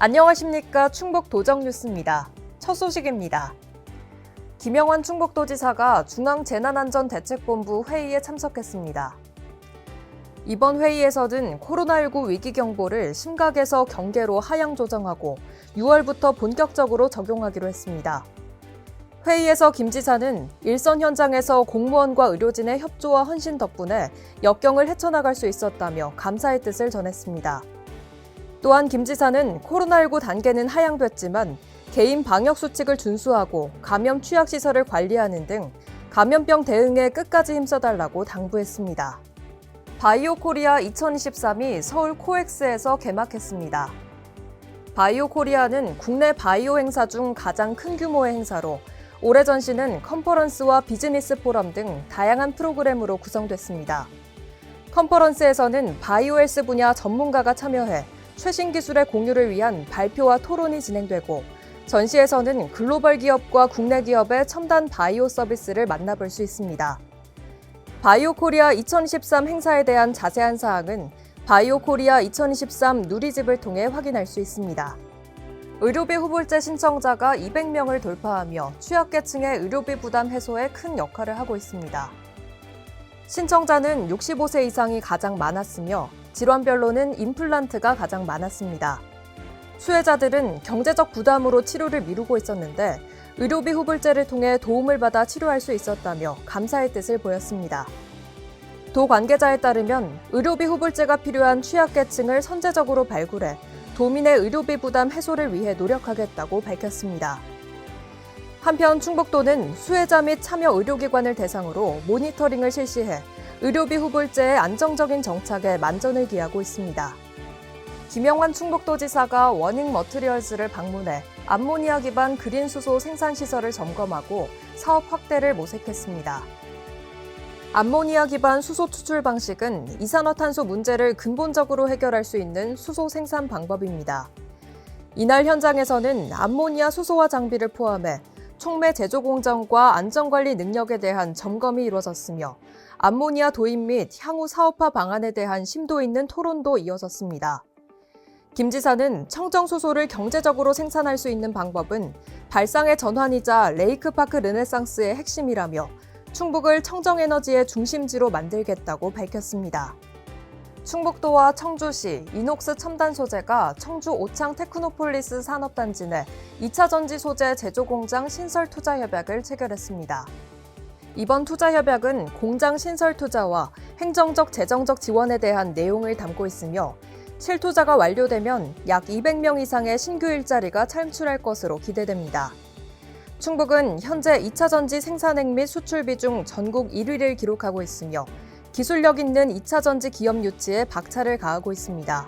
안녕하십니까. 충북 도정뉴스입니다. 첫 소식입니다. 김영환 충북도지사가 중앙재난안전대책본부 회의에 참석했습니다. 이번 회의에서는 코로나19 위기 경보를 심각에서 경계로 하향 조정하고 6월부터 본격적으로 적용하기로 했습니다. 회의에서 김 지사는 일선 현장에서 공무원과 의료진의 협조와 헌신 덕분에 역경을 헤쳐나갈 수 있었다며 감사의 뜻을 전했습니다. 또한 김 지사는 코로나19 단계는 하향됐지만 개인 방역 수칙을 준수하고 감염 취약시설을 관리하는 등 감염병 대응에 끝까지 힘써달라고 당부했습니다. 바이오코리아 2023이 서울 코엑스에서 개막했습니다. 바이오코리아는 국내 바이오 행사 중 가장 큰 규모의 행사로 올해 전시는 컨퍼런스와 비즈니스 포럼 등 다양한 프로그램으로 구성됐습니다. 컨퍼런스에서는 바이오헬스 분야 전문가가 참여해 최신 기술의 공유를 위한 발표와 토론이 진행되고 전시에서는 글로벌 기업과 국내 기업의 첨단 바이오 서비스를 만나볼 수 있습니다. 바이오코리아 2023 행사에 대한 자세한 사항은 바이오코리아 2023 누리집을 통해 확인할 수 있습니다. 의료비 후불제 신청자가 200명을 돌파하며 취약계층의 의료비 부담 해소에 큰 역할을 하고 있습니다. 신청자는 65세 이상이 가장 많았으며 질환별로는 임플란트가 가장 많았습니다. 수혜자들은 경제적 부담으로 치료를 미루고 있었는데 의료비 후불제를 통해 도움을 받아 치료할 수 있었다며 감사의 뜻을 보였습니다. 도 관계자에 따르면 의료비 후불제가 필요한 취약계층을 선제적으로 발굴해 도민의 의료비 부담 해소를 위해 노력하겠다고 밝혔습니다. 한편 충북도는 수혜자 및 참여 의료기관을 대상으로 모니터링을 실시해 의료비 후불제의 안정적인 정착에 만전을 기하고 있습니다. 김영환 충북도지사가 워닝 머트리얼즈를 방문해 암모니아 기반 그린 수소 생산 시설을 점검하고 사업 확대를 모색했습니다. 암모니아 기반 수소 추출 방식은 이산화탄소 문제를 근본적으로 해결할 수 있는 수소 생산 방법입니다. 이날 현장에서는 암모니아 수소화 장비를 포함해 촉매 제조 공정과 안전관리 능력에 대한 점검이 이루어졌으며 암모니아 도입 및 향후 사업화 방안에 대한 심도 있는 토론도 이어졌습니다. 김 지사는 청정수소를 경제적으로 생산할 수 있는 방법은 발상의 전환이자 레이크파크 르네상스의 핵심이라며 충북을 청정에너지의 중심지로 만들겠다고 밝혔습니다. 충북도와 청주시 이녹스 첨단 소재가 청주 오창 테크노폴리스 산업단지 내 2차 전지 소재 제조공장 신설 투자 협약을 체결했습니다. 이번 투자 협약은 공장 신설 투자와 행정적 재정적 지원에 대한 내용을 담고 있으며 실투자가 완료되면 약 200명 이상의 신규 일자리가 창출할 것으로 기대됩니다. 충북은 현재 2차 전지 생산액 및 수출비 중 전국 1위를 기록하고 있으며 기술력 있는 2차 전지 기업 유치에 박차를 가하고 있습니다.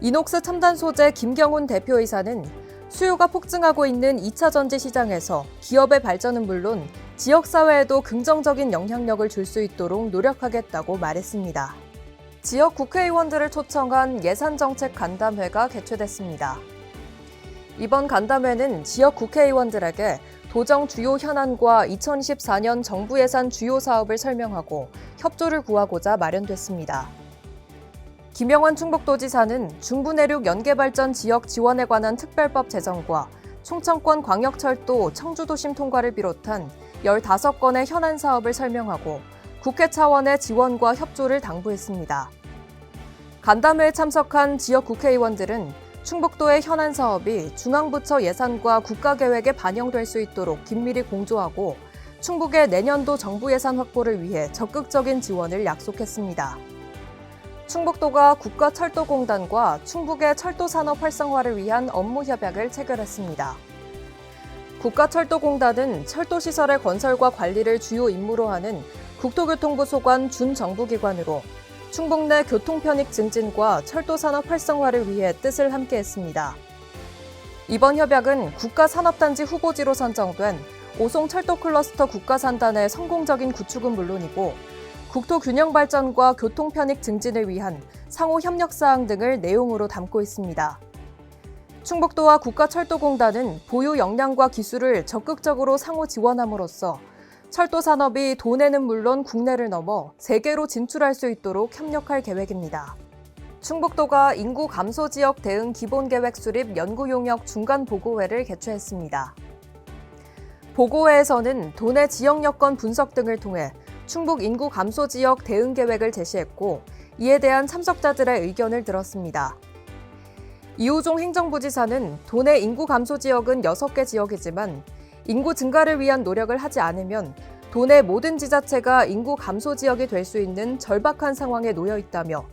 이녹스 첨단 소재 김경훈 대표이사는 수요가 폭증하고 있는 2차 전지 시장에서 기업의 발전은 물론 지역사회에도 긍정적인 영향력을 줄 수 있도록 노력하겠다고 말했습니다. 지역 국회의원들을 초청한 예산정책 간담회가 개최됐습니다. 이번 간담회는 지역 국회의원들에게 도정 주요 현안과 2024년 정부 예산 주요 사업을 설명하고 협조를 구하고자 마련됐습니다. 김영환 충북도지사는 중부내륙 연계발전 지역 지원에 관한 특별법 제정과 충청권 광역철도 청주도심 통과를 비롯한 15건의 현안 사업을 설명하고 국회 차원의 지원과 협조를 당부했습니다. 간담회에 참석한 지역 국회의원들은 충북도의 현안 사업이 중앙부처 예산과 국가계획에 반영될 수 있도록 긴밀히 공조하고 충북의 내년도 정부 예산 확보를 위해 적극적인 지원을 약속했습니다. 충북도가 국가철도공단과 충북의 철도산업 활성화를 위한 업무 협약을 체결했습니다. 국가철도공단은 철도시설의 건설과 관리를 주요 임무로 하는 국토교통부 소관 준정부기관으로 충북 내 교통편익 증진과 철도산업 활성화를 위해 뜻을 함께했습니다. 이번 협약은 국가산업단지 후보지로 선정된 오송철도클러스터 국가산단의 성공적인 구축은 물론이고 국토균형 발전과 교통편익 증진을 위한 상호 협력사항 등을 내용으로 담고 있습니다. 충북도와 국가철도공단은 보유 역량과 기술을 적극적으로 상호 지원함으로써 철도 산업이 도내는 물론 국내를 넘어 세계로 진출할 수 있도록 협력할 계획입니다. 충북도가 인구 감소 지역 대응 기본계획 수립 연구 용역 중간 보고회를 개최했습니다. 보고회에서는 도내 지역 여건 분석 등을 통해 충북 인구 감소 지역 대응 계획을 제시했고, 이에 대한 참석자들의 의견을 들었습니다. 이호종 행정부지사는 도내 인구 감소 지역은 6개 지역이지만 인구 증가를 위한 노력을 하지 않으면 도내 모든 지자체가 인구 감소 지역이 될 수 있는 절박한 상황에 놓여 있다며,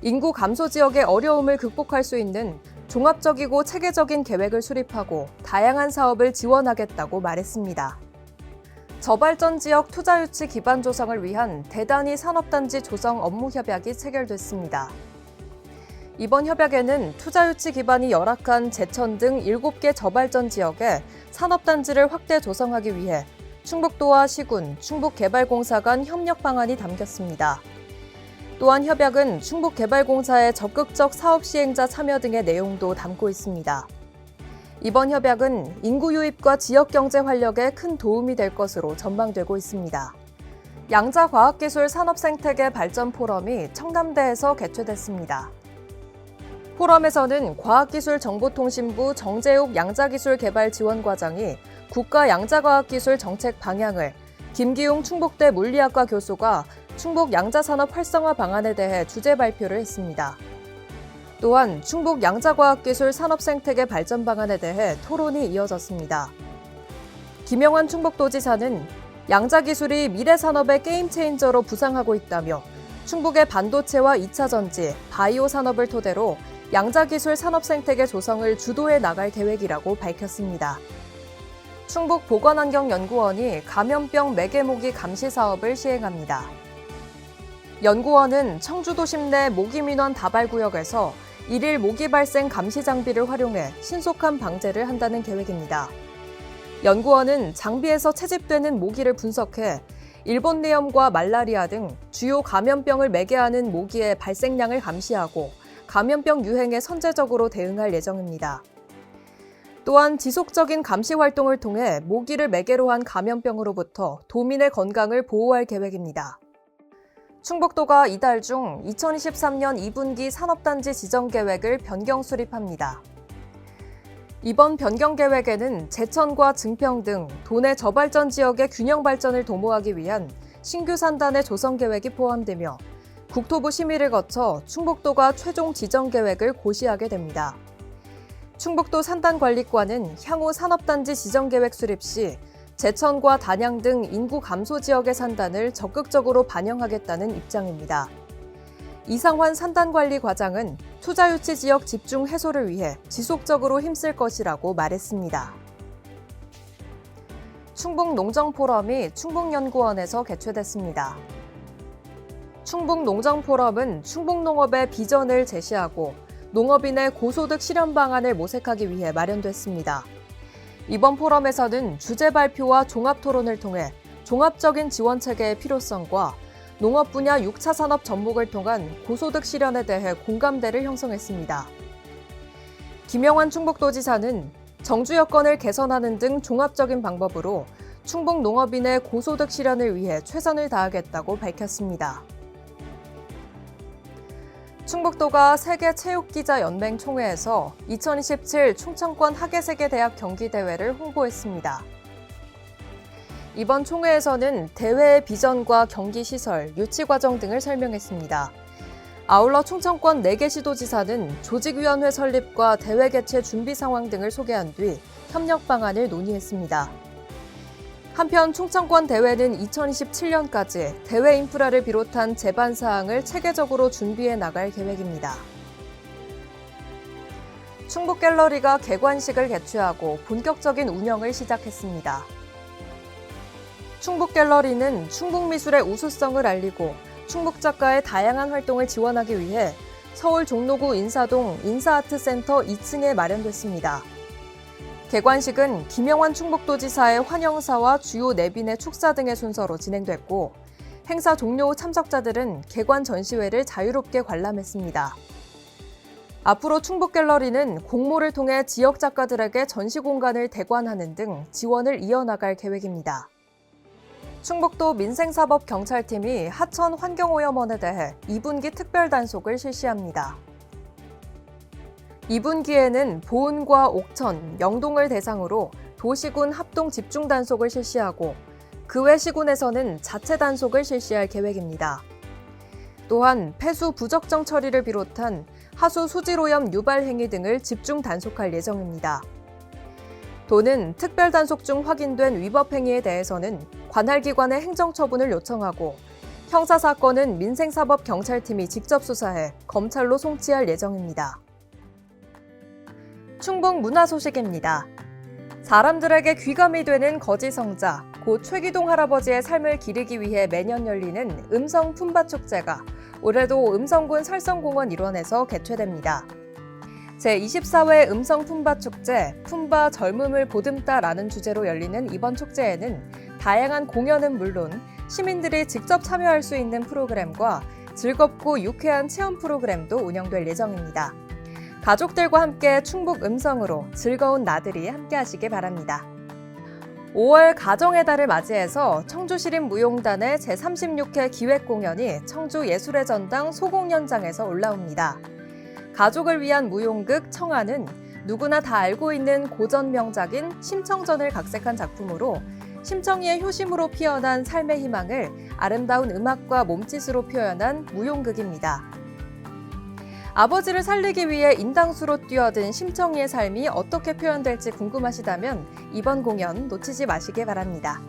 인구 감소 지역의 어려움을 극복할 수 있는 종합적이고 체계적인 계획을 수립하고 다양한 사업을 지원하겠다고 말했습니다. 저발전 지역 투자 유치 기반 조성을 위한 대단위 산업단지 조성 업무 협약이 체결됐습니다. 이번 협약에는 투자 유치 기반이 열악한 제천 등 7개 저발전 지역에 산업단지를 확대 조성하기 위해 충북도와 시군, 충북개발공사 간 협력 방안이 담겼습니다. 또한 협약은 충북개발공사의 적극적 사업 시행자 참여 등의 내용도 담고 있습니다. 이번 협약은 인구 유입과 지역 경제 활력에 큰 도움이 될 것으로 전망되고 있습니다. 양자과학기술 산업생태계 발전 포럼이 청담대에서 개최됐습니다. 포럼에서는 과학기술정보통신부 정재욱 양자기술개발지원과장이 국가양자과학기술 정책 방향을, 김기웅 충북대 물리학과 교수가 충북 양자산업 활성화 방안에 대해 주제 발표를 했습니다. 또한 충북 양자과학기술 산업생태계 발전 방안에 대해 토론이 이어졌습니다. 김영환 충북도지사는 양자기술이 미래산업의 게임체인저로 부상하고 있다며 충북의 반도체와 2차 전지, 바이오 산업을 토대로 양자기술 산업생태계 조성을 주도해 나갈 계획이라고 밝혔습니다. 충북보건환경연구원이 감염병 매개모기 감시 사업을 시행합니다. 연구원은 청주도심 내 모기민원 다발구역에서 1일 모기 발생 감시 장비를 활용해 신속한 방제를 한다는 계획입니다. 연구원은 장비에서 채집되는 모기를 분석해 일본내염과 말라리아 등 주요 감염병을 매개하는 모기의 발생량을 감시하고 감염병 유행에 선제적으로 대응할 예정입니다. 또한 지속적인 감시 활동을 통해 모기를 매개로 한 감염병으로부터 도민의 건강을 보호할 계획입니다. 충북도가 이달 중 2023년 2분기 산업단지 지정 계획을 변경 수립합니다. 이번 변경 계획에는 제천과 증평 등 도내 저발전 지역의 균형 발전을 도모하기 위한 신규 산단의 조성 계획이 포함되며 국토부 심의를 거쳐 충북도가 최종 지정 계획을 고시하게 됩니다. 충북도 산단관리과는 향후 산업단지 지정 계획 수립 시 제천과 단양 등 인구 감소 지역의 산단을 적극적으로 반영하겠다는 입장입니다. 이상환 산단관리과장은 투자 유치 지역 집중 해소를 위해 지속적으로 힘쓸 것이라고 말했습니다. 충북농정포럼이 충북연구원에서 개최됐습니다. 충북농정포럼은 충북농업의 비전을 제시하고 농업인의 고소득 실현 방안을 모색하기 위해 마련됐습니다. 이번 포럼에서는 주제 발표와 종합 토론을 통해 종합적인 지원 체계의 필요성과 농업 분야 6차 산업 접목을 통한 고소득 실현에 대해 공감대를 형성했습니다. 김영환 충북도지사는 정주 여건을 개선하는 등 종합적인 방법으로 충북 농업인의 고소득 실현을 위해 최선을 다하겠다고 밝혔습니다. 충북도가 세계체육기자연맹 총회에서 2027 충청권 학예세계대학 경기대회를 홍보했습니다. 이번 총회에서는 대회의 비전과 경기 시설, 유치 과정 등을 설명했습니다. 아울러 충청권 4개 시도지사는 조직위원회 설립과 대회 개최 준비 상황 등을 소개한 뒤 협력 방안을 논의했습니다. 한편 충청권 대회는 2027년까지 대회 인프라를 비롯한 제반 사항을 체계적으로 준비해 나갈 계획입니다. 충북갤러리가 개관식을 개최하고 본격적인 운영을 시작했습니다. 충북갤러리는 충북미술의 우수성을 알리고 충북작가의 다양한 활동을 지원하기 위해 서울 종로구 인사동 인사아트센터 2층에 마련됐습니다. 개관식은 김영환 충북도지사의 환영사와 주요 내빈의 축사 등의 순서로 진행됐고, 행사 종료 후 참석자들은 개관 전시회를 자유롭게 관람했습니다. 앞으로 충북갤러리는 공모를 통해 지역 작가들에게 전시 공간을 대관하는 등 지원을 이어나갈 계획입니다. 충북도 민생사법경찰팀이 하천 환경오염원에 대해 2분기 특별 단속을 실시합니다. 2분기에는 보은과 옥천, 영동을 대상으로 도시군 합동 집중 단속을 실시하고 그 외 시군에서는 자체 단속을 실시할 계획입니다. 또한 폐수 부적정 처리를 비롯한 하수 수질오염 유발 행위 등을 집중 단속할 예정입니다. 도는 특별 단속 중 확인된 위법 행위에 대해서는 관할 기관에 행정처분을 요청하고 형사사건은 민생사법경찰팀이 직접 수사해 검찰로 송치할 예정입니다. 충북 문화 소식입니다. 사람들에게 귀감이 되는 거지성자, 고 최기동 할아버지의 삶을 기리기 위해 매년 열리는 음성 품바 축제가 올해도 음성군 설성공원 일원에서 개최됩니다. 제24회 음성 품바 축제, 품바 젊음을 보듬다라는 주제로 열리는 이번 축제에는 다양한 공연은 물론 시민들이 직접 참여할 수 있는 프로그램과 즐겁고 유쾌한 체험 프로그램도 운영될 예정입니다. 가족들과 함께 충북 음성으로 즐거운 나들이 함께 하시기 바랍니다. 5월 가정의 달을 맞이해서 청주시립무용단의 제36회 기획공연이 청주예술의 전당 소공연장에서 올라옵니다. 가족을 위한 무용극 청아는 누구나 다 알고 있는 고전 명작인 심청전을 각색한 작품으로 심청이의 효심으로 피어난 삶의 희망을 아름다운 음악과 몸짓으로 표현한 무용극입니다. 아버지를 살리기 위해 인당수로 뛰어든 심청이의 삶이 어떻게 표현될지 궁금하시다면 이번 공연 놓치지 마시기 바랍니다.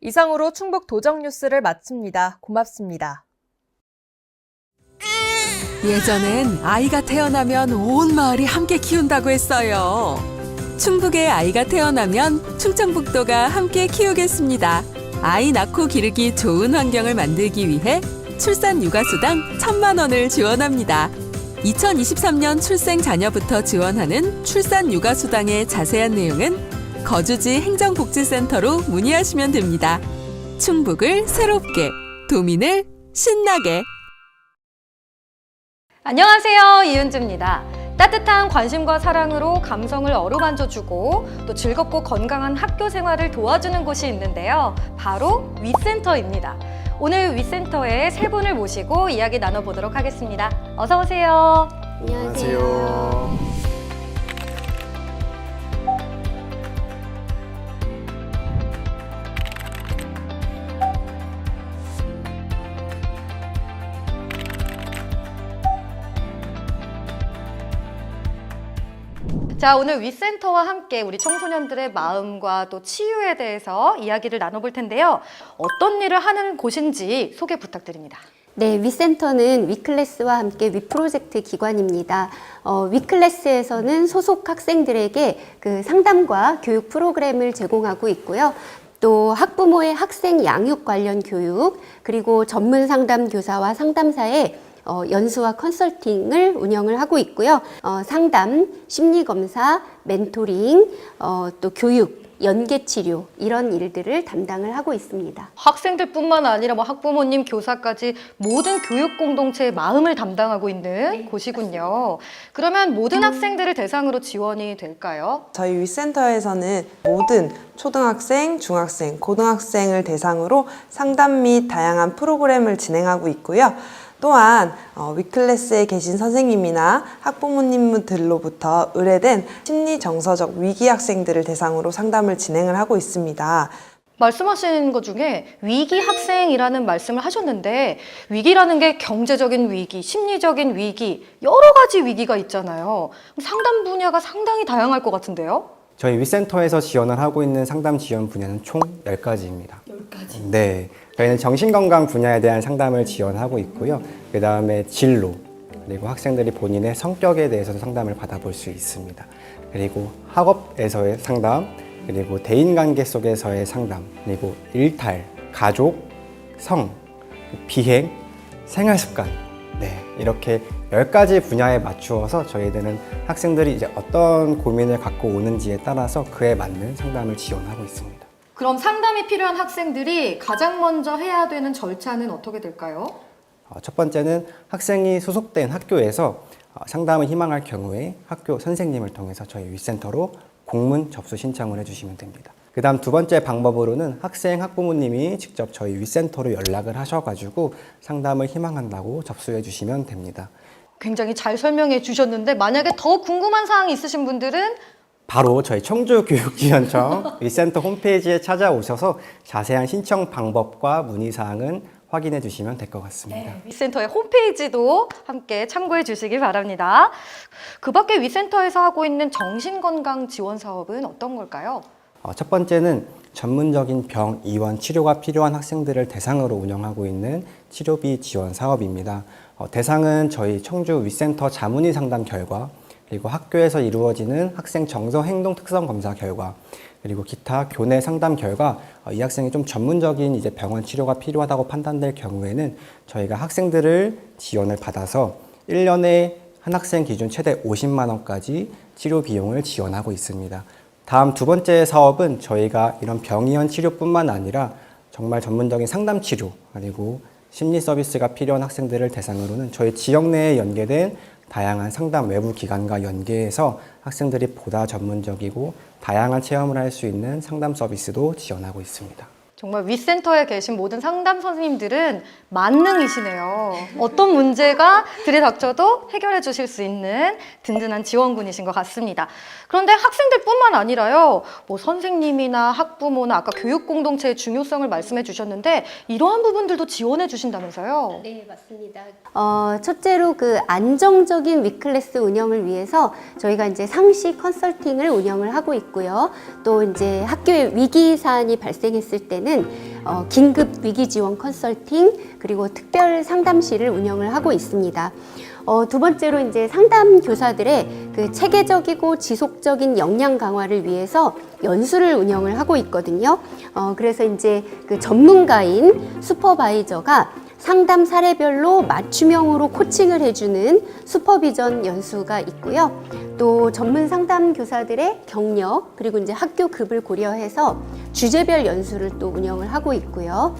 이상으로 충북 도정 뉴스를 마칩니다. 고맙습니다. 예전엔 아이가 태어나면 온 마을이 함께 키운다고 했어요. 충북에 아이가 태어나면 충청북도가 함께 키우겠습니다. 아이 낳고 기르기 좋은 환경을 만들기 위해 출산 육아수당 1,000만 원을 지원합니다. 2023년 출생 자녀부터 지원하는 출산 육아수당의 자세한 내용은 거주지 행정복지센터로 문의하시면 됩니다. 충북을 새롭게, 도민을 신나게. 안녕하세요, 이은주입니다. 따뜻한 관심과 사랑으로 감성을 어루만져주고 또 즐겁고 건강한 학교 생활을 도와주는 곳이 있는데요. 바로 위센터입니다. 오늘 위센터에 세 분을 모시고 이야기 나눠보도록 하겠습니다. 어서 오세요. 안녕하세요. 자, 오늘 위센터와 함께 우리 청소년들의 마음과 또 치유에 대해서 이야기를 나눠볼 텐데요. 어떤 일을 하는 곳인지 소개 부탁드립니다. 네, 위센터는 위클래스와 함께 위프로젝트 기관입니다. 위클래스에서는 소속 학생들에게 그 상담과 교육 프로그램을 제공하고 있고요. 또 학부모의 학생 양육 관련 교육, 그리고 전문 상담 교사와 상담사의 연수와 컨설팅을 운영을 하고 있고요. 상담, 심리검사, 멘토링, 또 교육, 연계치료 이런 일들을 담당을 하고 있습니다. 학생들뿐만 아니라 뭐 학부모님, 교사까지 모든 교육 공동체의 마음을 담당하고 있는 곳이군요. 그러면 모든 학생들을 대상으로 지원이 될까요? 저희 위센터에서는 모든 초등학생, 중학생, 고등학생을 대상으로 상담 및 다양한 프로그램을 진행하고 있고요. 또한 위클래스에 계신 선생님이나 학부모님들로부터 의뢰된 심리정서적 위기 학생들을 대상으로 상담을 진행을 하고 있습니다. 말씀하신 것 중에 위기 학생이라는 말씀을 하셨는데 위기라는 게 경제적인 위기, 심리적인 위기, 여러 가지 위기가 있잖아요. 상담 분야가 상당히 다양할 것 같은데요? 저희 위센터에서 지원을 하고 있는 상담 지원 분야는 총 10가지입니다. 10가지? 네. 저희는 정신건강 분야에 대한 상담을 지원하고 있고요. 그 다음에 진로, 그리고 학생들이 본인의 성격에 대해서도 상담을 받아볼 수 있습니다. 그리고 학업에서의 상담, 그리고 대인관계 속에서의 상담, 그리고 일탈, 가족, 성, 비행, 생활습관, 네, 이렇게 10가지 분야에 맞추어서 저희들은 학생들이 이제 어떤 고민을 갖고 오는지에 따라서 그에 맞는 상담을 지원하고 있습니다. 그럼 상담이 필요한 학생들이 가장 먼저 해야 되는 절차는 어떻게 될까요? 첫 번째는 학생이 소속된 학교에서 상담을 희망할 경우에 학교 선생님을 통해서 저희 위센터로 공문 접수 신청을 해주시면 됩니다. 그다음 두 번째 방법으로는 학생, 학부모님이 직접 저희 위센터로 연락을 하셔가지고 상담을 희망한다고 접수해 주시면 됩니다. 굉장히 잘 설명해 주셨는데 만약에 더 궁금한 사항이 있으신 분들은 바로 저희 청주교육지원청 위센터 홈페이지에 찾아오셔서 자세한 신청 방법과 문의사항은 확인해 주시면 될 것 같습니다. 위센터의 홈페이지도 함께 참고해 주시기 바랍니다. 그 밖에 위센터에서 하고 있는 정신건강 지원 사업은 어떤 걸까요? 첫 번째는 전문적인 병, 입원, 치료가 필요한 학생들을 대상으로 운영하고 있는 치료비 지원 사업입니다. 대상은 저희 청주 위센터 자문의 상담 결과, 그리고 학교에서 이루어지는 학생 정서 행동 특성 검사 결과, 그리고 기타 교내 상담 결과 이 학생이 좀 전문적인 이제 병원 치료가 필요하다고 판단될 경우에는 저희가 학생들을 지원을 받아서 1년에 한 학생 기준 최대 50만 원까지 치료 비용을 지원하고 있습니다. 다음 두 번째 사업은 저희가 이런 병이원 치료뿐만 아니라 정말 전문적인 상담 치료 그리고 심리 서비스가 필요한 학생들을 대상으로는 저희 지역 내에 연계된 다양한 상담 외부 기관과 연계해서 학생들이 보다 전문적이고 다양한 체험을 할 수 있는 상담 서비스도 지원하고 있습니다. 정말 위센터에 계신 모든 상담 선생님들은 만능이시네요. 어떤 문제가 들이닥쳐도 해결해 주실 수 있는 든든한 지원군이신 것 같습니다. 그런데 학생들뿐만 아니라요, 뭐 선생님이나 학부모나 아까 교육 공동체의 중요성을 말씀해 주셨는데 이러한 부분들도 지원해 주신다면서요? 네, 맞습니다. 첫째로 그 안정적인 위클래스 운영을 위해서 저희가 이제 상시 컨설팅을 운영을 하고 있고요. 또 이제 학교에 위기 사안이 발생했을 때는 긴급 위기 지원 컨설팅 그리고 특별 상담실을 운영을 하고 있습니다. 두 번째로 이제 상담 교사들의 그 체계적이고 지속적인 역량 강화를 위해서 연수를 운영을 하고 있거든요. 그래서 이제 그 전문가인 슈퍼바이저가 상담 사례별로 맞춤형으로 코칭을 해주는 슈퍼비전 연수가 있고요. 또 전문 상담 교사들의 경력 그리고 이제 학교 급을 고려해서 주제별 연수를 또 운영을 하고 있고요.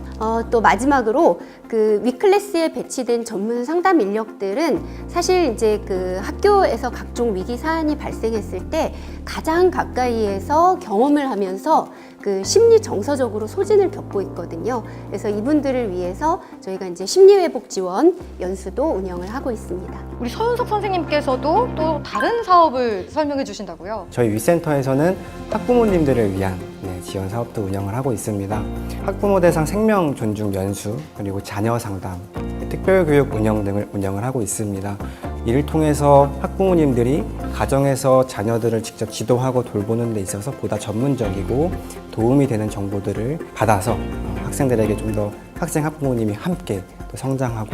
또 마지막으로 그 위클래스에 배치된 전문 상담 인력들은 사실 이제 그 학교에서 각종 위기 사안이 발생했을 때 가장 가까이에서 경험을 하면서 그 심리 정서적으로 소진을 겪고 있거든요. 그래서 이분들을 위해서 저희가 이제 심리회복 지원 연수도 운영을 하고 있습니다. 우리 서윤석 선생님께서도 또 다른 사업을 설명해 주신다고요? 저희 위센터에서는 학부모님들을 위한 지원 사업도 운영을 하고 있습니다. 학부모 대상 생명 존중 연수, 그리고 자녀 상담, 특별교육 운영 등을 운영을 하고 있습니다. 이를 통해서 학부모님들이 가정에서 자녀들을 직접 지도하고 돌보는 데 있어서 보다 전문적이고 도움이 되는 정보들을 받아서 학생들에게 좀 더 학생 학부모님이 함께 또 성장하고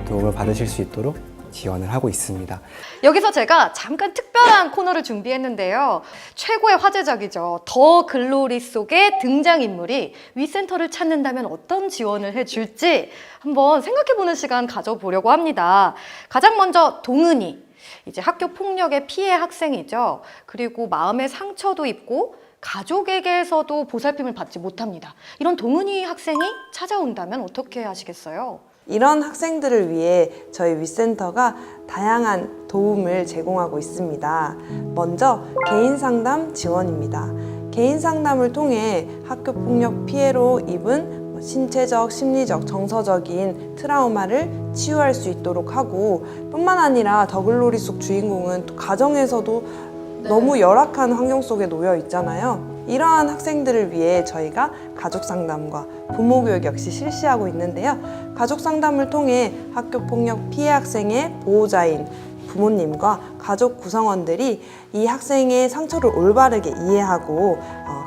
도움을 받으실 수 있도록 지원을 하고 있습니다. 여기서 제가 잠깐 특별한 코너를 준비했는데요. 최고의 화제작이죠. 더 글로리 속의 등장인물이 위센터를 찾는다면 어떤 지원을 해줄지 한번 생각해보는 시간 가져보려고 합니다. 가장 먼저 동은이, 이제 학교 폭력의 피해 학생이죠. 그리고 마음의 상처도 입고 가족에게서도 보살핌을 받지 못합니다. 이런 동은이 학생이 찾아온다면 어떻게 하시겠어요? 이런 학생들을 위해 저희 위센터가 다양한 도움을 제공하고 있습니다. 먼저 개인 상담 지원입니다. 개인 상담을 통해 학교 폭력 피해로 입은 신체적, 심리적, 정서적인 트라우마를 치유할 수 있도록 하고 뿐만 아니라 더글로리 속 주인공은 또 가정에서도 너무 열악한 환경 속에 놓여 있잖아요. 이러한 학생들을 위해 저희가 가족 상담과 부모 교육 역시 실시하고 있는데요. 가족 상담을 통해 학교 폭력 피해 학생의 보호자인 부모님과 가족 구성원들이 이 학생의 상처를 올바르게 이해하고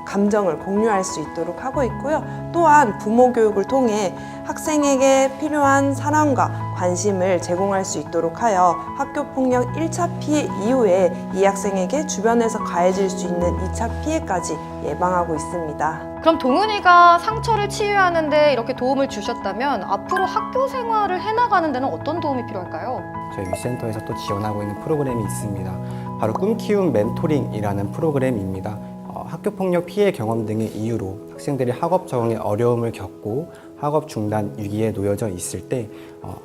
감정을 공유할 수 있도록 하고 있고요. 또한 부모 교육을 통해 학생에게 필요한 사랑과 관심을 제공할 수 있도록 하여 학교 폭력 1차 피해 이후에 이 학생에게 주변에서 가해질 수 있는 2차 피해까지 예방하고 있습니다. 그럼 동은이가 상처를 치유하는데 이렇게 도움을 주셨다면 앞으로 학교 생활을 해나가는 데는 어떤 도움이 필요할까요? 저희 위센터에서 또 지원하고 있는 프로그램이 있습니다. 바로 꿈키움 멘토링이라는 프로그램입니다. 학교폭력 피해 경험 등의 이유로 학생들이 학업 적응에 어려움을 겪고 학업 중단 위기에 놓여져 있을 때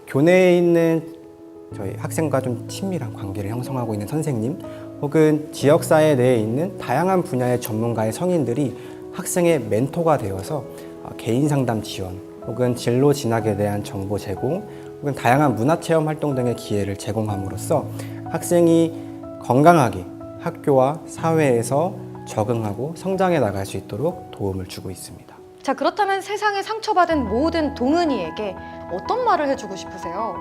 교내에 있는 저희 학생과 좀 친밀한 관계를 형성하고 있는 선생님 혹은 지역사회 내에 있는 다양한 분야의 전문가의 성인들이 학생의 멘토가 되어서 개인 상담 지원 혹은 진로 진학에 대한 정보 제공 혹은 다양한 문화체험 활동 등의 기회를 제공함으로써 학생이 건강하게 학교와 사회에서 적응하고 성장해 나갈 수 있도록 도움을 주고 있습니다. 자, 그렇다면 세상에 상처받은 모든 동은이에게 어떤 말을 해주고 싶으세요?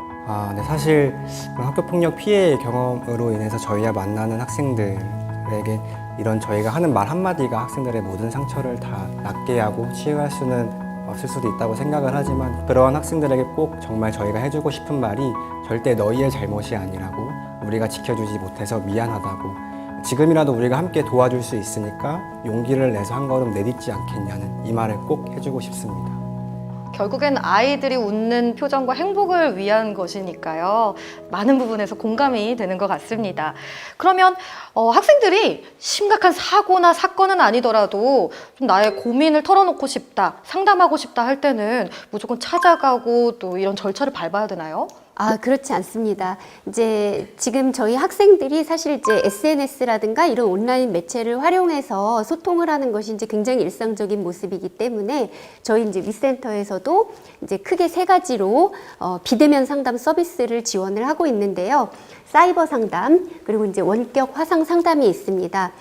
네, 사실 학교폭력 피해 경험으로 인해서 저희와 만나는 학생들에게 이런 저희가 하는 말 한마디가 학생들의 모든 상처를 다 낫게 하고 치유할 수는 없을 수도 있다고 생각을 하지만 그러한 학생들에게 꼭 정말 저희가 해주고 싶은 말이 절대 너희의 잘못이 아니라고 우리가 지켜주지 못해서 미안하다고 지금이라도 우리가 함께 도와줄 수 있으니까 용기를 내서 한 걸음 내딛지 않겠냐는 이 말을 꼭 해주고 싶습니다. 결국엔 아이들이 웃는 표정과 행복을 위한 것이니까요. 많은 부분에서 공감이 되는 것 같습니다. 그러면 학생들이 심각한 사고나 사건은 아니더라도 좀 나의 고민을 털어놓고 싶다, 상담하고 싶다 할 때는 무조건 찾아가고 또 이런 절차를 밟아야 되나요? 그렇지 않습니다. 이제 지금 저희 학생들이 사실 이제 SNS라든가 이런 온라인 매체를 활용해서 소통을 하는 것이 이제 굉장히 일상적인 모습이기 때문에 저희 이제 위센터에서도 이제 크게 세 가지로 비대면 상담 서비스를 지원을 하고 있는데요. 사이버 상담, 그리고 이제 원격 화상 상담이 있습니다.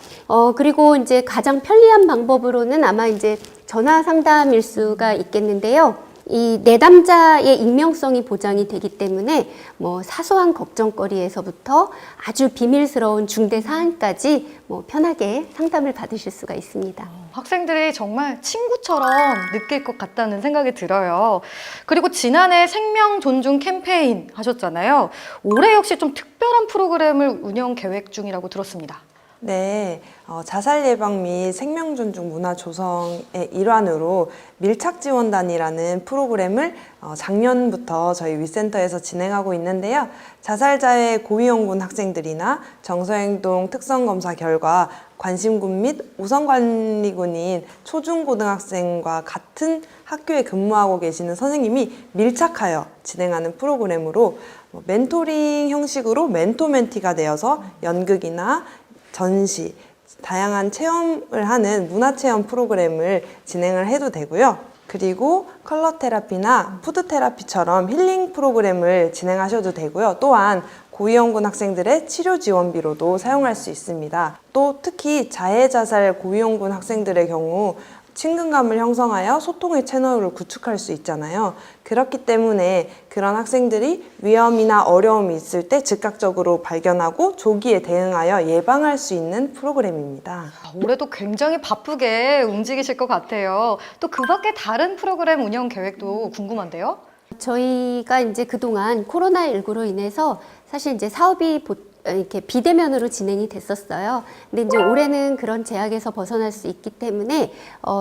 그리고 이제 가장 편리한 방법으로는 아마 이제 전화 상담일 수가 있겠는데요. 이 내담자의 익명성이 보장이 되기 때문에 뭐 사소한 걱정거리에서부터 아주 비밀스러운 중대 사안까지 뭐 편하게 상담을 받으실 수가 있습니다. 학생들이 정말 친구처럼 느낄 것 같다는 생각이 들어요. 그리고 지난해 생명 존중 캠페인 하셨잖아요. 올해 역시 좀 특별한 프로그램을 운영 계획 중이라고 들었습니다. 네, 자살 예방 및 생명 존중 문화 조성의 일환으로 밀착 지원단이라는 프로그램을 작년부터 저희 위센터에서 진행하고 있는데요. 자살자의 고위험군 학생들이나 정서행동 특성검사 결과 관심군 및 우선관리군인 초중고등학생과 같은 학교에 근무하고 계시는 선생님이 밀착하여 진행하는 프로그램으로 멘토링 형식으로 멘토멘티가 되어서 연극이나 전시, 다양한 체험을 하는 문화체험 프로그램을 진행을 해도 되고요. 그리고 컬러 테라피나 푸드 테라피처럼 힐링 프로그램을 진행하셔도 되고요. 또한 고위험군 학생들의 치료 지원비로도 사용할 수 있습니다. 또 특히 자해자살 고위험군 학생들의 경우 친근감을 형성하여 소통의 채널을 구축할 수 있잖아요. 그렇기 때문에 그런 학생들이 위험이나 어려움이 있을 때 즉각적으로 발견하고 조기에 대응하여 예방할 수 있는 프로그램입니다. 올해도 굉장히 바쁘게 움직이실 것 같아요. 또 그 밖에 다른 프로그램 운영 계획도 궁금한데요? 저희가 이제 그동안 코로나19로 인해서 사실 이제 사업이 이렇게 비대면으로 진행이 됐었어요. 근데 이제 올해는 그런 제약에서 벗어날 수 있기 때문에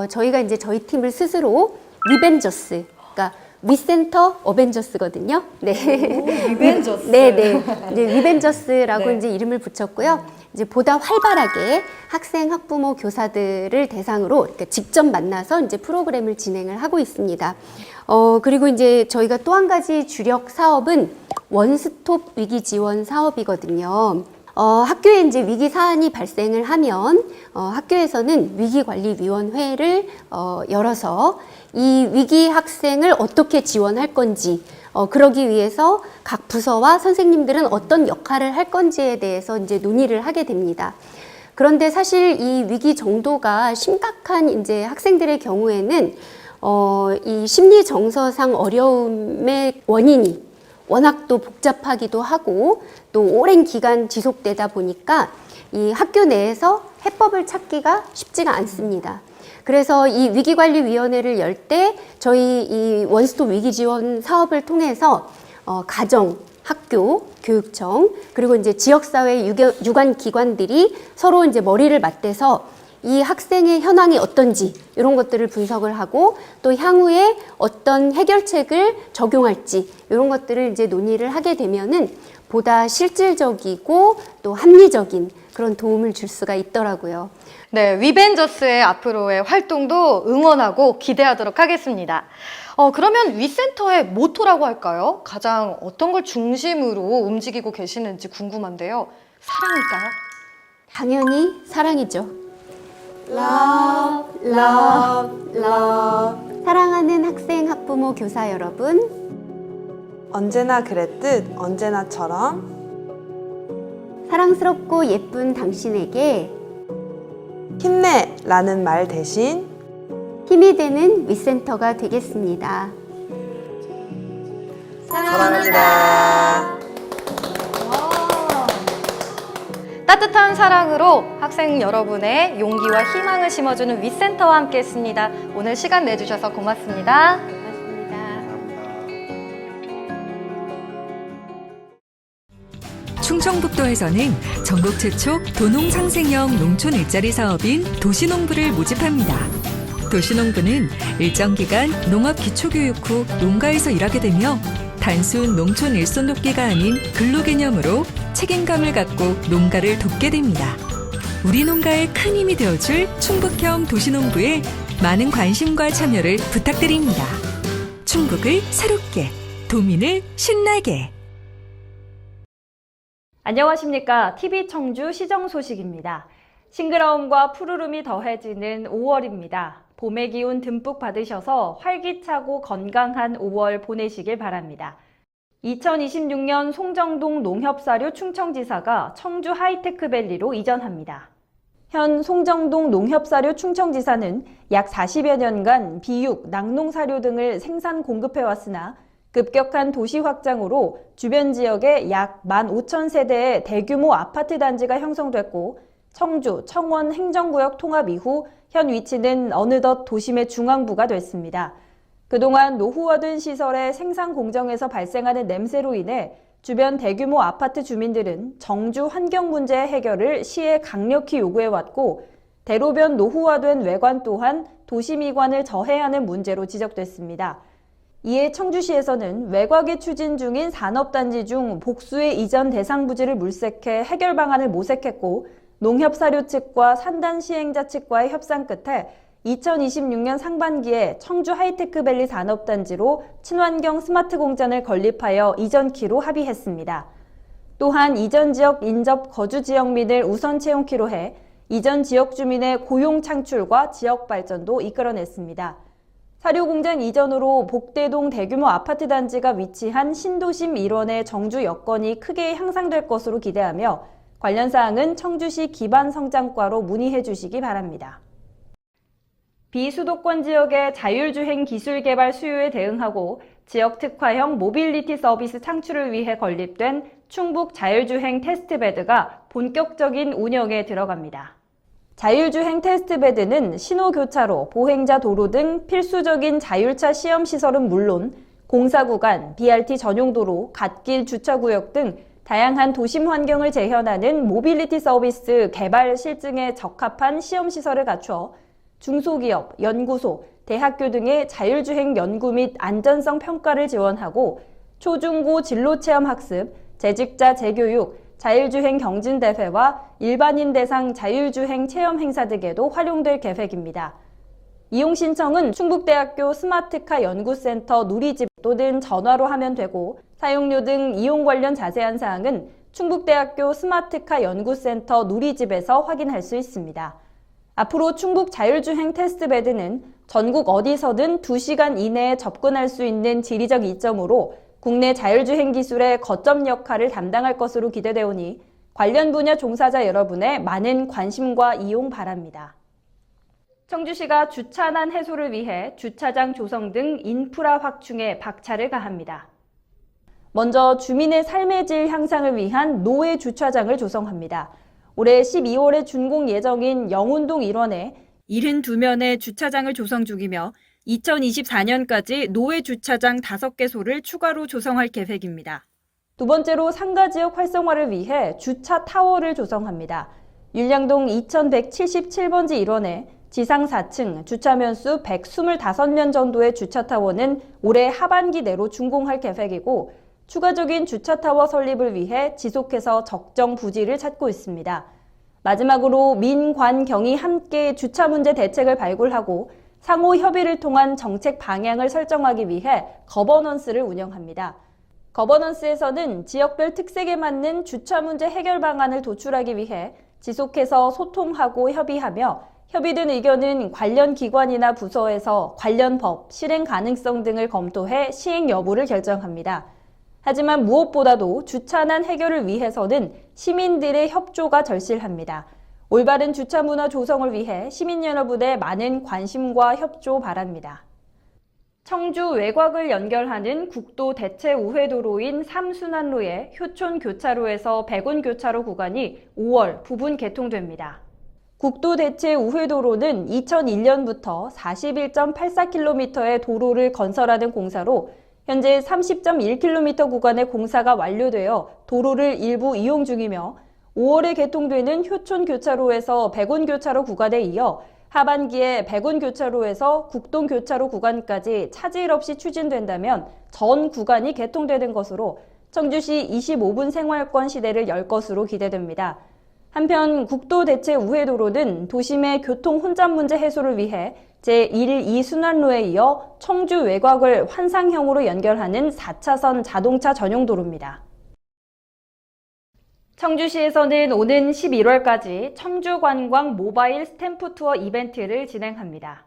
저희가 이제 저희 팀을 스스로 위벤져스, 그러니까 위센터 어벤져스거든요. 네. 위벤져스. 네, 네. 이제 위벤져스라고 네. 이제 이름을 붙였고요. 이제 보다 활발하게 학생, 학부모, 교사들을 대상으로 그러니까 직접 만나서 이제 프로그램을 진행을 하고 있습니다. 그리고 이제 저희가 또 한 가지 주력 사업은 원스톱 위기 지원 사업이거든요. 학교에 이제 위기 사안이 발생을 하면 학교에서는 위기관리위원회를 열어서 이 위기 학생을 어떻게 지원할 건지 그러기 위해서 각 부서와 선생님들은 어떤 역할을 할 건지에 대해서 이제 논의를 하게 됩니다. 그런데 사실 이 위기 정도가 심각한 이제 학생들의 경우에는 이 심리 정서상 어려움의 원인이 워낙 또 복잡하기도 하고 또 오랜 기간 지속되다 보니까 이 학교 내에서 해법을 찾기가 쉽지가 않습니다. 그래서 이 위기관리위원회를 열 때 저희 이 원스톱 위기지원 사업을 통해서 가정, 학교, 교육청 그리고 이제 지역사회 유관 기관들이 서로 이제 머리를 맞대서 이 학생의 현황이 어떤지 이런 것들을 분석을 하고 또 향후에 어떤 해결책을 적용할지 이런 것들을 이제 논의를 하게 되면은 보다 실질적이고 또 합리적인 그런 도움을 줄 수가 있더라고요. 네, 위벤져스의 앞으로의 활동도 응원하고 기대하도록 하겠습니다. 그러면 위센터의 모토라고 할까요? 가장 어떤 걸 중심으로 움직이고 계시는지 궁금한데요. 사랑일까요? 당연히 사랑이죠. love, love, love. 사랑하는 학생, 학부모, 교사 여러분, 언제나 그랬듯 언제나처럼 사랑스럽고 예쁜 당신에게 힘내라는 말 대신 힘이 되는 위센터가 되겠습니다. 사랑합니다. 따뜻한 사랑으로 학생 여러분의 용기와 희망을 심어주는 위센터와 함께했습니다. 오늘 시간 내주셔서 고맙습니다. 고맙습니다. 충청북도에서는 전국 최초 도농상생형 농촌 일자리 사업인 도시농부를 모집합니다. 도시농부는 일정 기간 농업 기초교육 후 농가에서 일하게 되며 단순 농촌 일손 돕기가 아닌 근로 개념으로 책임감을 갖고 농가를 돕게 됩니다. 우리 농가에 큰 힘이 되어줄 충북형 도시농부에 많은 관심과 참여를 부탁드립니다. 충북을 새롭게, 도민을 신나게. 안녕하십니까. TV 청주 시정 소식입니다. 싱그러움과 푸르름이 더해지는 5월입니다. 봄의 기운 듬뿍 받으셔서 활기차고 건강한 5월 보내시길 바랍니다. 2026년 송정동 농협사료 충청지사가 청주 하이테크밸리로 이전합니다. 현 송정동 농협사료 충청지사는 약 40여 년간 비육, 낙농사료 등을 생산 공급해왔으나 급격한 도시 확장으로 주변 지역에 약 15,000세대의 대규모 아파트 단지가 형성됐고 청주, 청원 행정구역 통합 이후 현 위치는 어느덧 도심의 중앙부가 됐습니다. 그동안 노후화된 시설의 생산 공정에서 발생하는 냄새로 인해 주변 대규모 아파트 주민들은 정주 환경 문제 해결을 시에 강력히 요구해왔고 대로변 노후화된 외관 또한 도시 미관을 저해하는 문제로 지적됐습니다. 이에 청주시에서는 외곽에 추진 중인 산업단지 중 복수의 이전 대상 부지를 물색해 해결 방안을 모색했고 농협사료 측과 산단 시행자 측과의 협상 끝에 2026년 상반기에 청주 하이테크밸리 산업단지로 친환경 스마트 공장을 건립하여 이전키로 합의했습니다. 또한 이전 지역 인접 거주 지역민을 우선 채용키로 해 이전 지역 주민의 고용 창출과 지역 발전도 이끌어냈습니다. 사료공장 이전으로 복대동 대규모 아파트 단지가 위치한 신도심 일원의 정주 여건이 크게 향상될 것으로 기대하며 관련 사항은 청주시 기반성장과로 문의해 주시기 바랍니다. 비수도권 지역의 자율주행 기술 개발 수요에 대응하고 지역 특화형 모빌리티 서비스 창출을 위해 건립된 충북 자율주행 테스트베드가 본격적인 운영에 들어갑니다. 자율주행 테스트베드는 신호교차로, 보행자 도로 등 필수적인 자율차 시험시설은 물론 공사구간, BRT 전용도로, 갓길 주차구역 등 다양한 도심 환경을 재현하는 모빌리티 서비스 개발 실증에 적합한 시험시설을 갖춰 중소기업, 연구소, 대학교 등의 자율주행 연구 및 안전성 평가를 지원하고 초중고 진로체험 학습, 재직자 재교육, 자율주행 경진대회와 일반인 대상 자율주행 체험 행사 등에도 활용될 계획입니다. 이용 신청은 충북대학교 스마트카 연구센터 누리집 또는 전화로 하면 되고 사용료 등 이용 관련 자세한 사항은 충북대학교 스마트카 연구센터 누리집에서 확인할 수 있습니다. 앞으로 충북 자율주행 테스트베드는 전국 어디서든 2시간 이내에 접근할 수 있는 지리적 이점으로 국내 자율주행 기술의 거점 역할을 담당할 것으로 기대되오니 관련 분야 종사자 여러분의 많은 관심과 이용 바랍니다. 청주시가 주차난 해소를 위해 주차장 조성 등 인프라 확충에 박차를 가합니다. 먼저 주민의 삶의 질 향상을 위한 노외 주차장을 조성합니다. 올해 12월에 준공 예정인 영운동 일원에 72면의 주차장을 조성 중이며 2024년까지 노외 주차장 5개소를 추가로 조성할 계획입니다. 두 번째로 상가 지역 활성화를 위해 주차 타워를 조성합니다. 율량동 2177번지 일원에 지상 4층, 주차면수 125면 정도의 주차타워는 올해 하반기 내로 준공할 계획이고 추가적인 주차타워 설립을 위해 지속해서 적정 부지를 찾고 있습니다. 마지막으로 민, 관, 경이 함께 주차 문제 대책을 발굴하고 상호 협의를 통한 정책 방향을 설정하기 위해 거버넌스를 운영합니다. 거버넌스에서는 지역별 특색에 맞는 주차 문제 해결 방안을 도출하기 위해 지속해서 소통하고 협의하며 협의된 의견은 관련 기관이나 부서에서 관련 법, 실행 가능성 등을 검토해 시행 여부를 결정합니다. 하지만 무엇보다도 주차난 해결을 위해서는 시민들의 협조가 절실합니다. 올바른 주차 문화 조성을 위해 시민 여러분의 많은 관심과 협조 바랍니다. 청주 외곽을 연결하는 국도 대체 우회도로인 3순환로의 효촌 교차로에서 백운 교차로 구간이 5월 부분 개통됩니다. 국도 대체 우회도로는 2001년부터 41.84km의 도로를 건설하는 공사로 현재 30.1km 구간의 공사가 완료되어 도로를 일부 이용 중이며 5월에 개통되는 효촌 교차로에서 백운 교차로 구간에 이어 하반기에 백운 교차로에서 국동 교차로 구간까지 차질 없이 추진된다면 전 구간이 개통되는 것으로 청주시 25분 생활권 시대를 열 것으로 기대됩니다. 한편 국도 대체 우회도로는 도심의 교통 혼잡 문제 해소를 위해 제1, 2순환로에 이어 청주 외곽을 환상형으로 연결하는 4차선 자동차 전용 도로입니다. 청주시에서는 오는 11월까지 청주관광 모바일 스탬프 투어 이벤트를 진행합니다.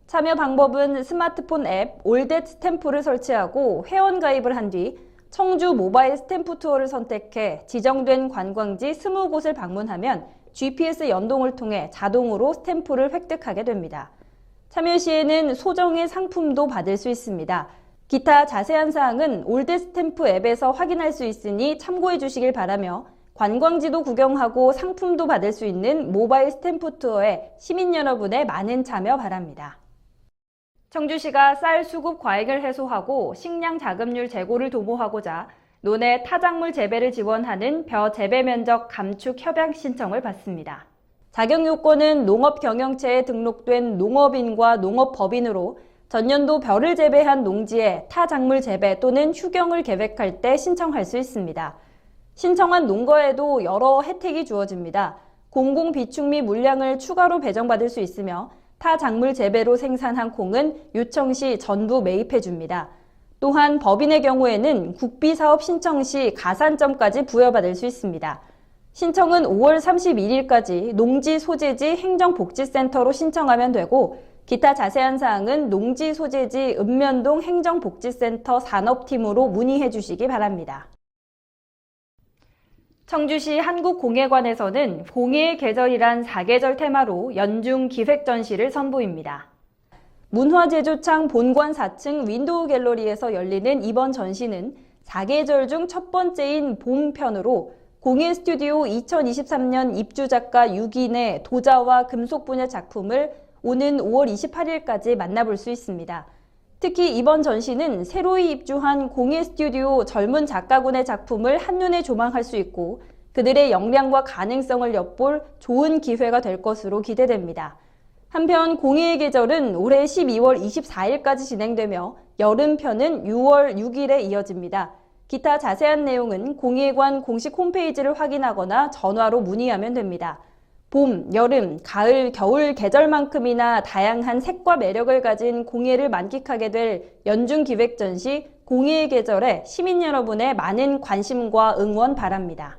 참여 방법은 스마트폰 앱 올댓 스탬프를 설치하고 회원 가입을 한 뒤 청주 모바일 스탬프 투어를 선택해 지정된 관광지 20곳을 방문하면 GPS 연동을 통해 자동으로 스탬프를 획득하게 됩니다. 참여 시에는 소정의 상품도 받을 수 있습니다. 기타 자세한 사항은 올댓 스탬프 앱에서 확인할 수 있으니 참고해 주시길 바라며 관광지도 구경하고 상품도 받을 수 있는 모바일 스탬프 투어에 시민 여러분의 많은 참여 바랍니다. 청주시가 쌀 수급 과잉을 해소하고 식량 자급률 제고를 도모하고자 논해 타작물 재배를 지원하는 벼 재배 면적 감축 협약 신청을 받습니다. 자격 요건은 농업 경영체에 등록된 농업인과 농업법인으로 전년도 벼를 재배한 농지에 타작물 재배 또는 휴경을 계획할 때 신청할 수 있습니다. 신청한 농가에도 여러 혜택이 주어집니다. 공공비축미 물량을 추가로 배정받을 수 있으며 타작물 재배로 생산한 콩은 요청 시 전부 매입해 줍니다. 또한 법인의 경우에는 국비사업 신청 시 가산점까지 부여받을 수 있습니다. 신청은 5월 31일까지 농지소재지 행정복지센터로 신청하면 되고 기타 자세한 사항은 농지소재지 읍면동 행정복지센터 산업팀으로 문의해 주시기 바랍니다. 청주시 한국공예관에서는 공예의 계절이란 사계절 테마로 연중 기획전시를 선보입니다. 문화제조창 본관 4층 윈도우 갤러리에서 열리는 이번 전시는 사계절 중 첫 번째인 봄편으로 공예 스튜디오 2023년 입주작가 6인의 도자와 금속 분야 작품을 오는 5월 28일까지 만나볼 수 있습니다. 특히 이번 전시는 새로이 입주한 공예 스튜디오 젊은 작가군의 작품을 한눈에 조망할 수 있고 그들의 역량과 가능성을 엿볼 좋은 기회가 될 것으로 기대됩니다. 한편 공예의 계절은 올해 12월 24일까지 진행되며 여름편은 6월 6일에 이어집니다. 기타 자세한 내용은 공예관 공식 홈페이지를 확인하거나 전화로 문의하면 됩니다. 봄, 여름, 가을, 겨울 계절만큼이나 다양한 색과 매력을 가진 공예를 만끽하게 될 연중 기획 전시 공예의 계절에 시민 여러분의 많은 관심과 응원 바랍니다.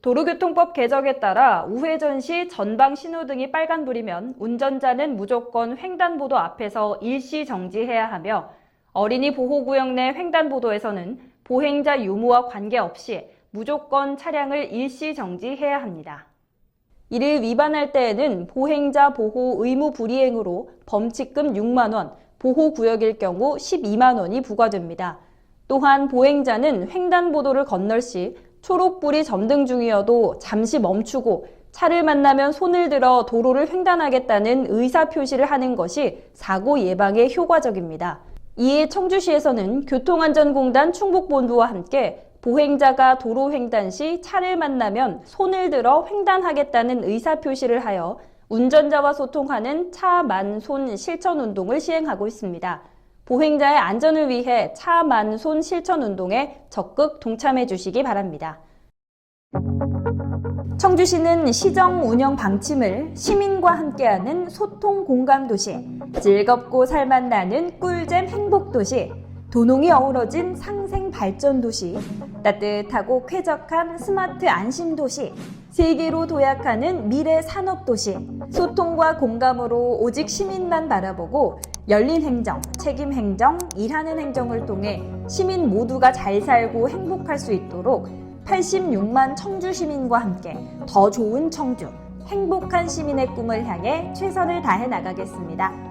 도로교통법 개정에 따라 우회전 시 전방 신호등이 빨간불이면 운전자는 무조건 횡단보도 앞에서 일시 정지해야 하며 어린이 보호구역 내 횡단보도에서는 보행자 유무와 관계없이 무조건 차량을 일시 정지해야 합니다. 이를 위반할 때에는 보행자 보호 의무 불이행으로 범칙금 6만 원, 보호구역일 경우 12만 원이 부과됩니다. 또한 보행자는 횡단보도를 건널 시 초록불이 점등 중이어도 잠시 멈추고 차를 만나면 손을 들어 도로를 횡단하겠다는 의사표시를 하는 것이 사고 예방에 효과적입니다. 이에 청주시에서는 교통안전공단 충북본부와 함께 보행자가 도로 횡단 시 차를 만나면 손을 들어 횡단하겠다는 의사표시를 하여 운전자와 소통하는 차 만손 실천 운동을 시행하고 있습니다. 보행자의 안전을 위해 차 만손 실천 운동에 적극 동참해 주시기 바랍니다. 청주시는 시정 운영 방침을 시민과 함께하는 소통 공감 도시, 즐겁고 살맛나는 꿀잼 행복 도시, 도농이 어우러진 상생 발전 도시, 따뜻하고 쾌적한 스마트 안심 도시, 세계로 도약하는 미래 산업 도시, 소통과 공감으로 오직 시민만 바라보고 열린 행정, 책임 행정, 일하는 행정을 통해 시민 모두가 잘 살고 행복할 수 있도록 86만 청주 시민과 함께 더 좋은 청주, 행복한 시민의 꿈을 향해 최선을 다해 나가겠습니다.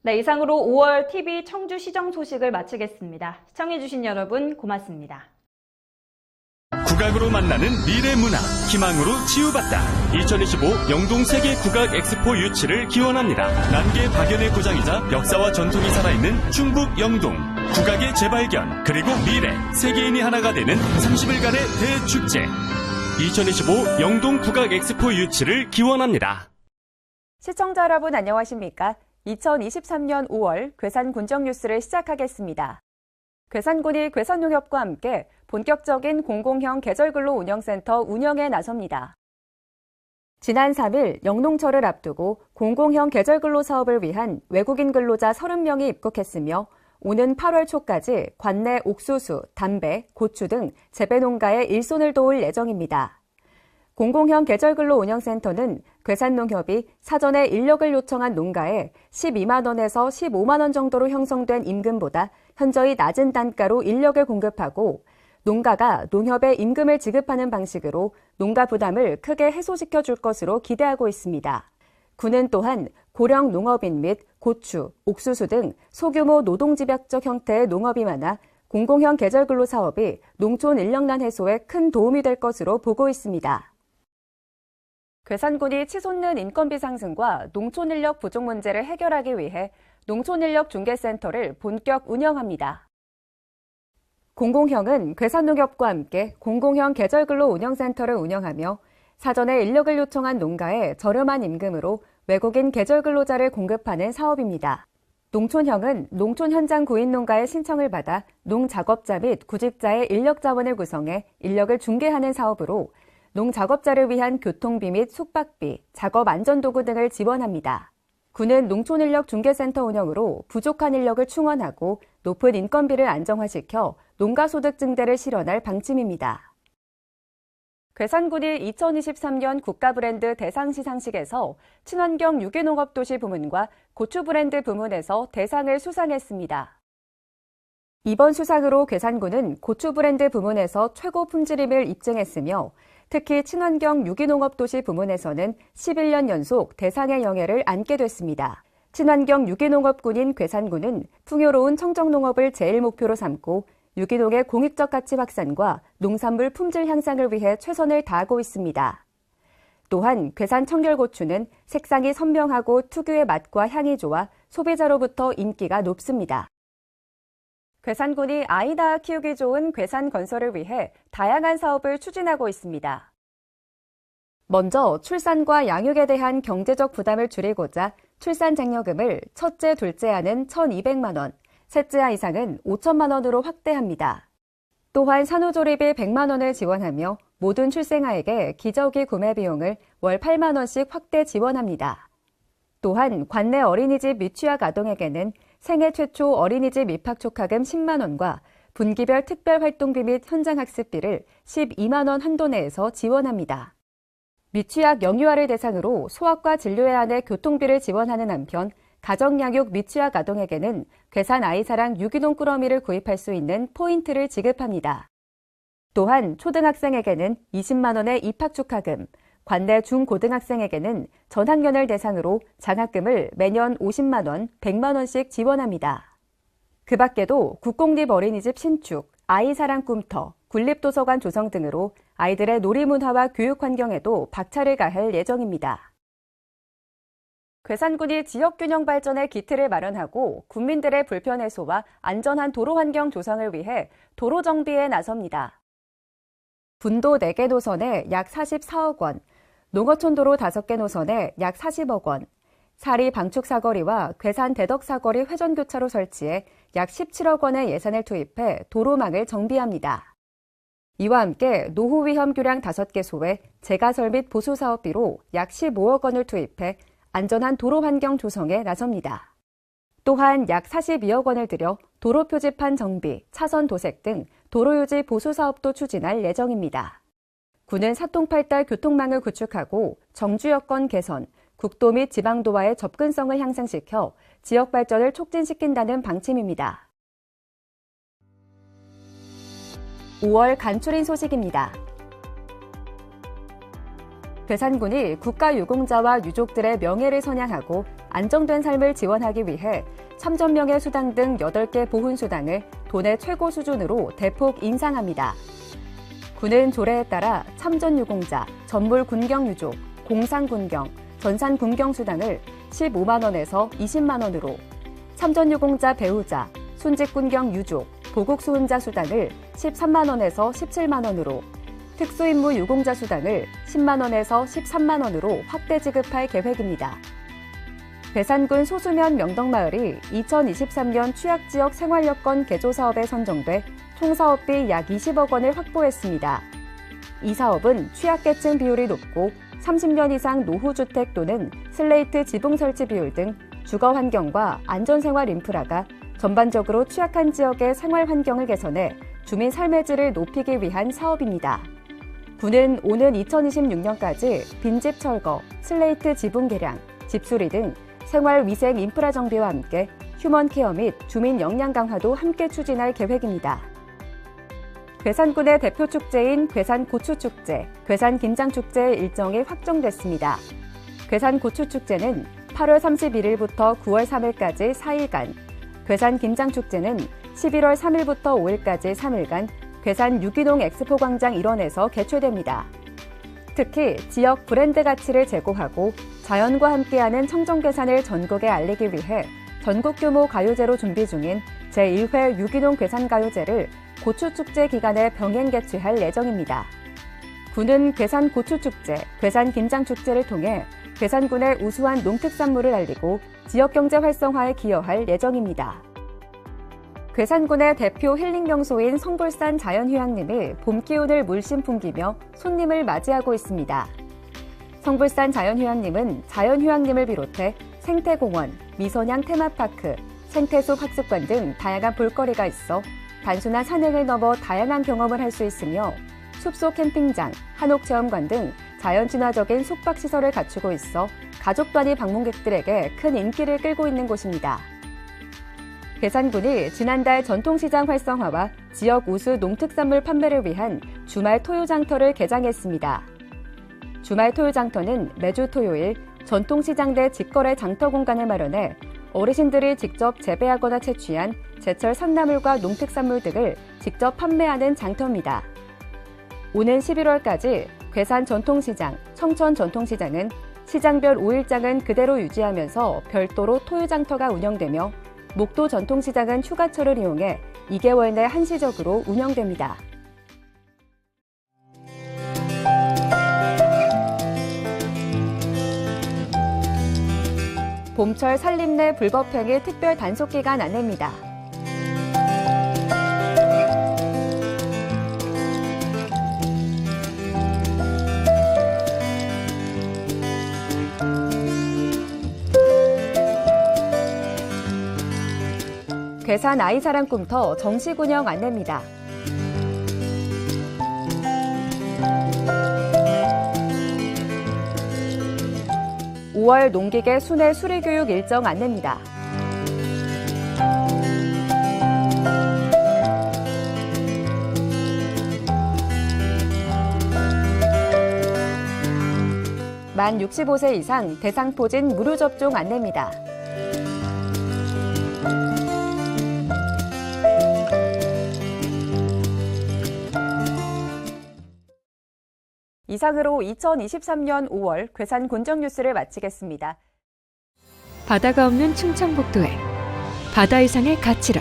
네, 이상으로 5월 TV 청주시정 소식을 마치겠습니다. 시청해주신 여러분 고맙습니다. 국악으로 만나는 미래 문화, 희망으로 치유받다. 2025 영동 세계 국악 엑스포 유치를 기원합니다. 난계 박연의 고장이자 역사와 전통이 살아있는 충북 영동. 국악의 재발견, 그리고 미래, 세계인이 하나가 되는 30일간의 대축제. 2025 영동 국악 엑스포 유치를 기원합니다. 시청자 여러분 안녕하십니까? 2023년 5월 괴산 군정 뉴스를 시작하겠습니다. 괴산군이 괴산농협과 함께 본격적인 공공형 계절근로 운영센터 운영에 나섭니다. 지난 3일 영농철을 앞두고 공공형 계절근로 사업을 위한 외국인 근로자 30명이 입국했으며 오는 8월 초까지 관내 옥수수, 담배, 고추 등 재배농가에 일손을 도울 예정입니다. 공공형 계절근로 운영센터는 괴산농협이 사전에 인력을 요청한 농가에 12만 원에서 15만 원 정도로 형성된 임금보다 현저히 낮은 단가로 인력을 공급하고 농가가 농협에 임금을 지급하는 방식으로 농가 부담을 크게 해소시켜 줄 것으로 기대하고 있습니다. 군은 또한 고령 농업인 및 고추, 옥수수 등 소규모 노동집약적 형태의 농업이 많아 공공형 계절근로 사업이 농촌 인력난 해소에 큰 도움이 될 것으로 보고 있습니다. 괴산군이 치솟는 인건비 상승과 농촌 인력 부족 문제를 해결하기 위해 농촌 인력 중개센터를 본격 운영합니다. 공공형은 괴산농협과 함께 공공형 계절근로 운영센터를 운영하며 사전에 인력을 요청한 농가에 저렴한 임금으로 외국인 계절근로자를 공급하는 사업입니다. 농촌형은 농촌 현장 구인 농가의 신청을 받아 농작업자 및 구직자의 인력 자원을 구성해 인력을 중개하는 사업으로 농작업자를 위한 교통비 및 숙박비, 작업 안전도구 등을 지원합니다. 군은 농촌인력 중개센터 운영으로 부족한 인력을 충원하고 높은 인건비를 안정화시켜 농가소득 증대를 실현할 방침입니다. 괴산군이 2023년 국가브랜드 대상 시상식에서 친환경 유기농업도시 부문과 고추 브랜드 부문에서 대상을 수상했습니다. 이번 수상으로 괴산군은 고추 브랜드 부문에서 최고 품질임을 입증했으며 특히 친환경 유기농업도시 부문에서는 11년 연속 대상의 영예를 안게 됐습니다. 친환경 유기농업군인 괴산군은 풍요로운 청정농업을 제일 목표로 삼고 유기농의 공익적 가치 확산과 농산물 품질 향상을 위해 최선을 다하고 있습니다. 또한 괴산 청결고추는 색상이 선명하고 특유의 맛과 향이 좋아 소비자로부터 인기가 높습니다. 괴산군이 아이 낳아 키우기 좋은 괴산 건설을 위해 다양한 사업을 추진하고 있습니다. 먼저 출산과 양육에 대한 경제적 부담을 줄이고자 출산 장려금을 첫째, 둘째아는 1,200만 원, 셋째아 이상은 5천만 원으로 확대합니다. 또한 산후조리비 100만 원을 지원하며 모든 출생아에게 기저귀 구매 비용을 월 8만 원씩 확대 지원합니다. 또한 관내 어린이집 미취학 아동에게는 생애 최초 어린이집 입학 축하금 10만 원과 분기별 특별활동비 및 현장학습비를 12만 원 한도 내에서 지원합니다. 미취학 영유아를 대상으로 소아과 진료에 한해 교통비를 지원하는 한편 가정양육 미취학 아동에게는 괴산 아이사랑 유기농 꾸러미를 구입할 수 있는 포인트를 지급합니다. 또한 초등학생에게는 20만 원의 입학 축하금, 관내 중고등학생에게는 전학년을 대상으로 장학금을 매년 50만 원, 100만 원씩 지원합니다. 그 밖에도 국공립 어린이집 신축, 아이사랑 꿈터, 군립도서관 조성 등으로 아이들의 놀이문화와 교육 환경에도 박차를 가할 예정입니다. 괴산군이 지역균형 발전의 기틀을 마련하고 국민들의 불편 해소와 안전한 도로 환경 조성을 위해 도로 정비에 나섭니다. 분도 4개 노선에 약 44억 원, 농어촌도로 5개 노선에 약 40억 원, 사리 방축 사거리와 괴산 대덕 사거리 회전교차로 설치에 약 17억 원의 예산을 투입해 도로망을 정비합니다. 이와 함께 노후 위험 교량 5개소에 재가설 및 보수 사업비로 약 15억 원을 투입해 안전한 도로 환경 조성에 나섭니다. 또한 약 42억 원을 들여 도로 표지판 정비, 차선 도색 등 도로 유지 보수 사업도 추진할 예정입니다. 군은 사통팔달 교통망을 구축하고 정주 여건 개선, 국도 및 지방도와의 접근성을 향상시켜 지역 발전을 촉진시킨다는 방침입니다. 5월 간추린 소식입니다. 괴산군이 국가유공자와 유족들의 명예를 선양하고 안정된 삶을 지원하기 위해 참전명예 수당 등 8개 보훈수당을 도내 최고 수준으로 대폭 인상합니다. 군은 조례에 따라 참전유공자, 전몰군경유족, 공상군경, 전산군경 수당을 15만 원에서 20만 원으로, 참전유공자 배우자, 순직군경 유족, 보국수훈자 수당을 13만 원에서 17만 원으로, 특수임무 유공자 수당을 10만 원에서 13만 원으로 확대 지급할 계획입니다. 괴산군 소수면 명덕마을이 2023년 취약지역 생활여건 개조 사업에 선정돼 총 사업비 약 20억 원을 확보했습니다. 이 사업은 취약계층 비율이 높고 30년 이상 노후주택 또는 슬레이트 지붕 설치 비율 등 주거 환경과 안전생활 인프라가 전반적으로 취약한 지역의 생활 환경을 개선해 주민 삶의 질을 높이기 위한 사업입니다. 군은 오는 2026년까지 빈집 철거, 슬레이트 지붕 개량, 집수리 등 생활 위생 인프라 정비와 함께 휴먼 케어 및 주민 역량 강화도 함께 추진할 계획입니다. 괴산군의 대표 축제인 괴산고추축제, 괴산김장축제 일정이 확정됐습니다. 괴산고추축제는 8월 31일부터 9월 3일까지 4일간, 괴산김장축제는 11월 3일부터 5일까지 3일간 괴산 유기농 엑스포 광장 일원에서 개최됩니다. 특히 지역 브랜드 가치를 제고하고 자연과 함께하는 청정괴산을 전국에 알리기 위해 전국 규모 가요제로 준비 중인 제1회 유기농 괴산가요제를 고추축제 기간에 병행 개최할 예정입니다. 군은 괴산고추축제, 괴산김장축제를 통해 괴산군의 우수한 농특산물을 알리고 지역경제 활성화에 기여할 예정입니다. 괴산군의 대표 힐링 명소인 성불산 자연휴양림이 봄 기운을 물씬 풍기며 손님을 맞이하고 있습니다. 성불산 자연휴양림은 자연휴양림을 비롯해 생태공원, 미선양 테마파크, 생태숲 학습관 등 다양한 볼거리가 있어 단순한 산행을 넘어 다양한 경험을 할 수 있으며 숲속 캠핑장, 한옥체험관 등 자연 친화적인 숙박시설을 갖추고 있어 가족 단위 방문객들에게 큰 인기를 끌고 있는 곳입니다. 괴산군이 지난달 전통시장 활성화와 지역 우수 농특산물 판매를 위한 주말 토요장터를 개장했습니다. 주말 토요장터는 매주 토요일 전통시장 내 직거래 장터 공간을 마련해 어르신들이 직접 재배하거나 채취한 제철 산나물과 농특산물 등을 직접 판매하는 장터입니다. 오는 11월까지 괴산 전통시장, 청천 전통시장은 시장별 5일장은 그대로 유지하면서 별도로 토요장터가 운영되며 목도 전통시장은 휴가철을 이용해 2개월 내 한시적으로 운영됩니다. 봄철 산림내 불법행위 특별 단속기간 안내입니다. 괴산 아이사랑 꿈터 정식 운영 안내입니다. (5월) 농기계 순회 수리교육 일정 안내입니다. 만 65세 이상 대상포진 무료 접종 안내입니다. 이상으로 2023년 5월 괴산 곤정 뉴스를 마치겠습니다. 바다가 없는 충청북도에 바다 이상의 가치로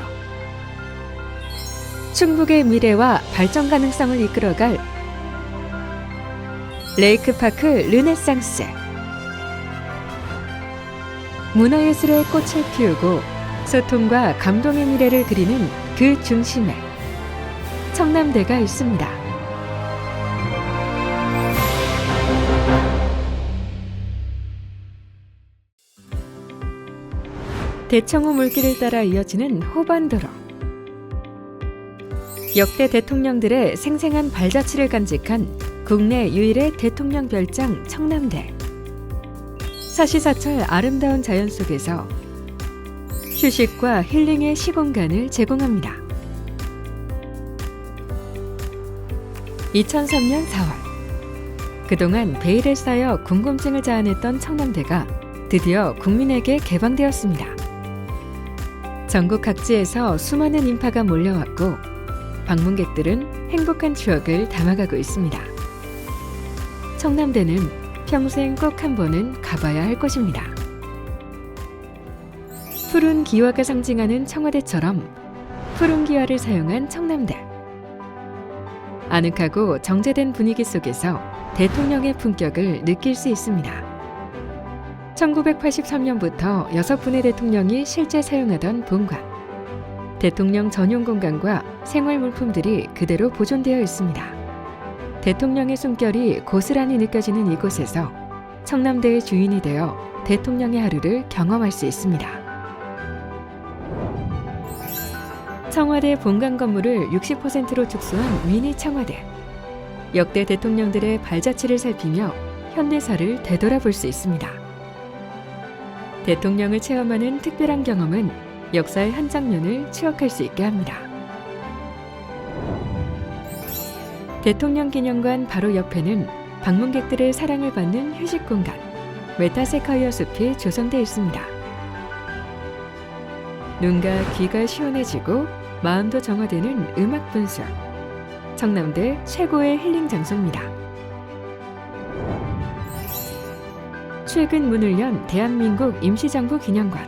충북의 미래와 발전 가능성을 이끌어갈 레이크파크 르네상스. 문화예술의 꽃을 피우고 소통과 감동의 미래를 그리는 그 중심에 청남대가 있습니다. 대청호 물길을 따라 이어지는 호반도로. 역대 대통령들의 생생한 발자취를 간직한 국내 유일의 대통령 별장 청남대. 사시사철 아름다운 자연 속에서 휴식과 힐링의 시공간을 제공합니다. 2003년 4월, 그동안 베일에 쌓여 궁금증을 자아냈던 청남대가 드디어 국민에게 개방되었습니다. 전국 각지에서 수많은 인파가 몰려왔고 방문객들은 행복한 추억을 담아가고 있습니다. 청남대는 평생 꼭 한 번은 가봐야 할 곳입니다. 푸른 기와가 상징하는 청와대처럼 푸른 기와를 사용한 청남대. 아늑하고 정제된 분위기 속에서 대통령의 품격을 느낄 수 있습니다. 1983년부터 6분의 대통령이 실제 사용하던 본관. 대통령 전용 공간과 생활 물품들이 그대로 보존되어 있습니다. 대통령의 숨결이 고스란히 느껴지는 이곳에서 청남대의 주인이 되어 대통령의 하루를 경험할 수 있습니다. 청와대 본관 건물을 60%로 축소한 미니 청와대. 역대 대통령들의 발자취를 살피며 현대사를 되돌아볼 수 있습니다. 대통령을 체험하는 특별한 경험은 역사의 한 장면을 추억할 수 있게 합니다. 대통령 기념관 바로 옆에는 방문객들의 사랑을 받는 휴식 공간, 메타세카이어 숲이 조성되어 있습니다. 눈과 귀가 시원해지고 마음도 정화되는 음악 분수. 청남대 최고의 힐링 장소입니다. 최근 문을 연 대한민국 임시정부 기념관.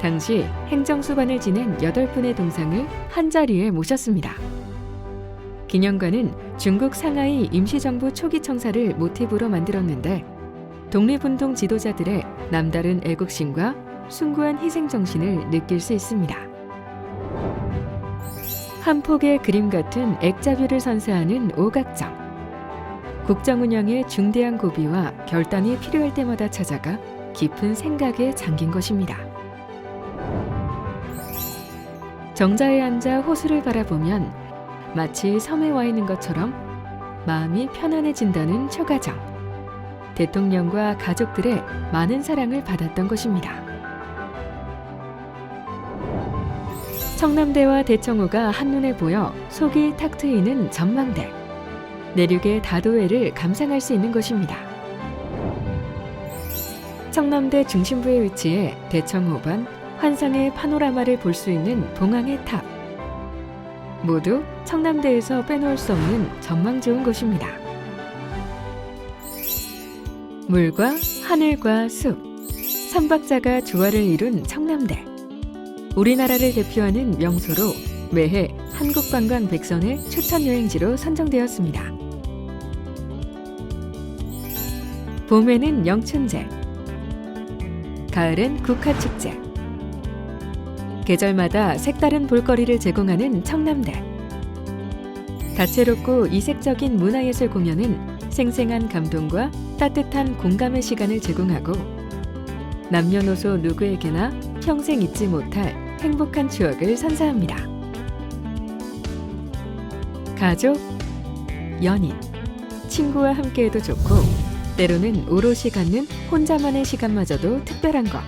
당시 행정수반을 지낸 8분의 동상을 한자리에 모셨습니다. 기념관은 중국 상하이 임시정부 초기 청사를 모티브로 만들었는데 독립운동 지도자들의 남다른 애국심과 숭고한 희생정신을 느낄 수 있습니다. 한 폭의 그림 같은 액자뷰를 선사하는 오각정. 국정 운영의 중대한 고비와 결단이 필요할 때마다 찾아가 깊은 생각에 잠긴 것입니다. 정자에 앉아 호수를 바라보면 마치 섬에 와 있는 것처럼 마음이 편안해진다는 초가정. 대통령과 가족들의 많은 사랑을 받았던 것입니다. 청남대와 대청호가 한눈에 보여 속이 탁 트이는 전망대. 내륙의 다도해를 감상할 수 있는 곳입니다. 청남대 중심부에 위치해 대청호반, 환상의 파노라마를 볼 수 있는 봉황의 탑. 모두 청남대에서 빼놓을 수 없는 전망 좋은 곳입니다. 물과 하늘과 숲, 삼박자가 조화를 이룬 청남대. 우리나라를 대표하는 명소로 매해 한국관광 100선의 추천 여행지로 선정되었습니다. 봄에는 영춘제, 가을엔 국화축제. 계절마다 색다른 볼거리를 제공하는 청남대. 다채롭고 이색적인 문화예술 공연은 생생한 감동과 따뜻한 공감의 시간을 제공하고 남녀노소 누구에게나 평생 잊지 못할 행복한 추억을 선사합니다. 가족, 연인, 친구와 함께해도 좋고 때로는 오롯이 갖는 혼자만의 시간마저도 특별한 것.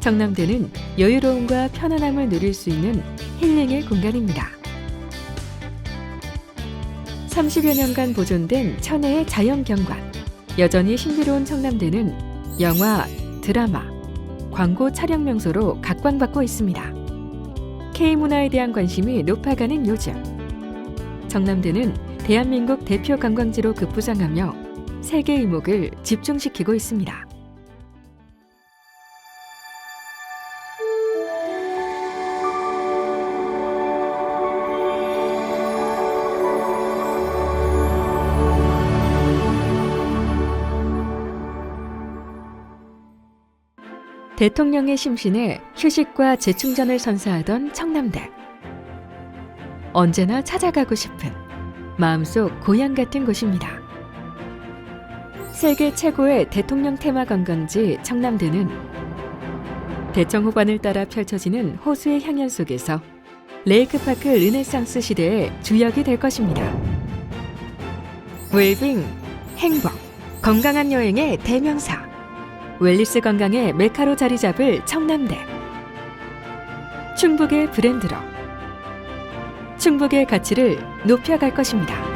청남대는 여유로움과 편안함을 누릴 수 있는 힐링의 공간입니다. 30여 년간 보존된 천혜의 자연경관. 여전히 신비로운 청남대는 영화, 드라마, 광고 촬영 명소로 각광받고 있습니다. K문화에 대한 관심이 높아가는 요즘. 청남대는 대한민국 대표 관광지로 급부상하며 세계 이목을 집중시키고 있습니다. 대통령의 심신에 휴식과 재충전을 선사하던 청남대. 언제나 찾아가고 싶은 마음속 고향 같은 곳입니다. 세계 최고의 대통령 테마 관광지 청남대는 대청 호반을 따라 펼쳐지는 호수의 향연 속에서 레이크파크 르네상스 시대의 주역이 될 것입니다. 웰빙, 행복, 건강한 여행의 대명사. 웰리스 관광의 메카로 자리 잡을 청남대. 충북의 브랜드로 충북의 가치를 높여갈 것입니다.